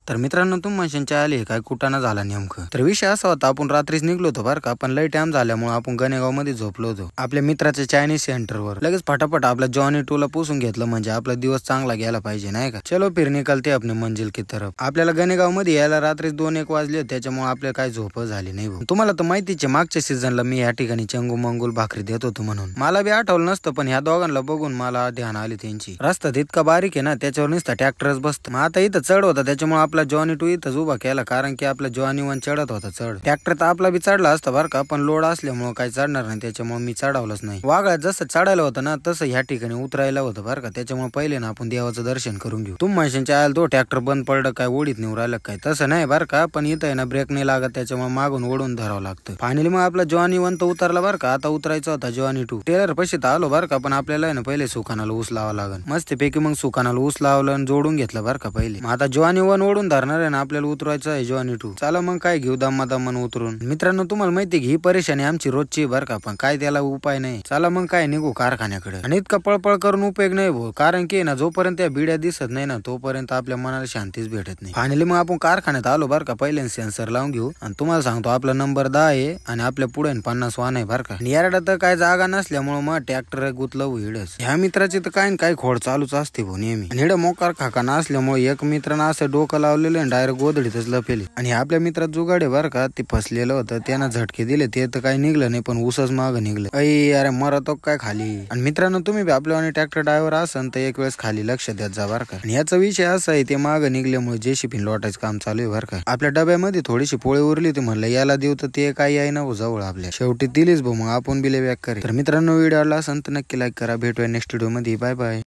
तर मित्रांनो तुम्ही म्हणशांच्या आले काय कुटाणा झाला नेमकं. तर विषय असा होता, आपण रात्रीच निघलो होतो बरं का, पण लई टाइम झाल्यामुळे आपण गणेगाव मध्ये झोपलो होतो आपल्या मित्राच्या चायनीज सेंटरवर. लगेच फटाफट आपला जॉनी टूला पुसून घेतलं, म्हणजे आपला दिवस चांगला गेला पाहिजे नाही का. चलो फिर निकलते अपने मंजिल की तरफ. आपल्याला गणेगाव मध्ये यायला रात्री 2-1 वाजले, त्याच्यामुळे आपल्याला काय झोप झाली नाही. तुम्हाला तर माहितीच आहे, मागच्या सीझनला मी या ठिकाणी चंगू मंगूल भाकरी देत होतो म्हणून. मला बी आठवलं नसतं, पण ह्या दोघांना बघून मला ध्यान आली त्यांची. रस्ता इतका बारीक आहे ना, त्याच्यावर नुसता ट्रॅक्टरच बसतो. मग आता इथं चढ होता, त्याच्यामुळे आपला जॉनी टू इथंच उभा केला, कारण की आपला जॉनी 1 चढत होता चढ. ट्रॅक्टर तर आपला बी चढला असता बरं का, पण लोड असल्यामुळे काही चढणार नाही, त्याच्यामुळे मी चढवलंच नाही. वाघात जसं चढायला होतं ना, तसं ह्या ठिकाणी उतरायला होतं बरं का, त्याच्यामुळे पहिले ना आपण देवाचं दर्शन करून घेऊ. तुम्ही म्हणशांच्या आयला तो ट्रॅक्टर बंद पडलं काय, ओढीत नेऊ राहिलं काय, तसं नाही बरं का, पण इथं आहे ना ब्रेक नाही लागत, त्याच्यामुळे मागून ओढून धरावं लागतं. फायनली मग आपला जॉनी 1 तर उतरला बरं का, आता उतरायचा होता जॉनी 2. टेलर पैसे तर आलो बरं का, पण आपल्याला आहे ना पहिले सुखानाला ऊस लावा लागल. मस्तपैकी मग सुखानाला ऊस लावलं आणि जोडून घेतलं बरं का पहिले. मग आता जॉनी 1 ओढून धरणार आहे ना, आपल्याला उतरवायचं आहे जॉनी 2. चला मग काय घेऊ दम्मा उतरून. मित्रांनो तुम्हाला माहिती ही परेशानी आमची रोजची बरं का, पण काय त्याला उपाय नाही. चला मग काय निघू कारखान्याकडे. आणि इतका पळपळ करून उपयोग नाही भाऊ, कारण की ना जोपर्यंत त्या बिड्या दिसत नाही ना, तोपर्यंत आपल्या मनाला शांतीच भेटत नाही. फायनली मग आपण कारखान्यात आलो बरं का, पहिले सेन्सर लावून घेऊ. आणि तुम्हाला सांगतो आपला नंबर 10 आहे आणि आपल्या पुढे 50 वाहन आहे बरं का. यारडा तर काय जागा नसल्यामुळे मग ट्रॅक्टर गुतलं हिडच. ह्या मित्राची तर काय खोड चालूच असते भाऊ नेहमी. आणि हिड मोकार खाकाना असल्यामुळे एक मित्रानं असं डोकं लावलेलं आणि डायरेक्ट गोधडीतच लपेले. आणि आपल्या मित्रात जुगाडे बरं का, ते फसलेलं होतं, त्यानं झटके दिले, ते तर काही निघलं नाही, पण ऊसच माग निघलं. अरे मरतो काय खाली. आणि मित्रांनो तुम्ही बी आपल्या आणि ट्रॅक्टर ड्रायव्हर असन तर एक वेळेस खाली लक्ष द्यात जा बरं का. आणि याचा विषय असा आहे, ते माग निघल्यामुळे जेसीबी लोटायचं काम चालू आहे बरं का. आपल्या डब्यामध्ये थोडीशी पोळी उरली होती, म्हणलं याला देऊ, तर ते काही आहे ना जवळ आपल्या. शेवटी दिलीच भाऊ, मग आपण बिले बॅक करे. तर मित्रांनो व्हिडिओ आवडला असेल तर नक्की लाईक करा. भेटूया नेक्स्ट व्हिडिओ मध्ये. Bye bye.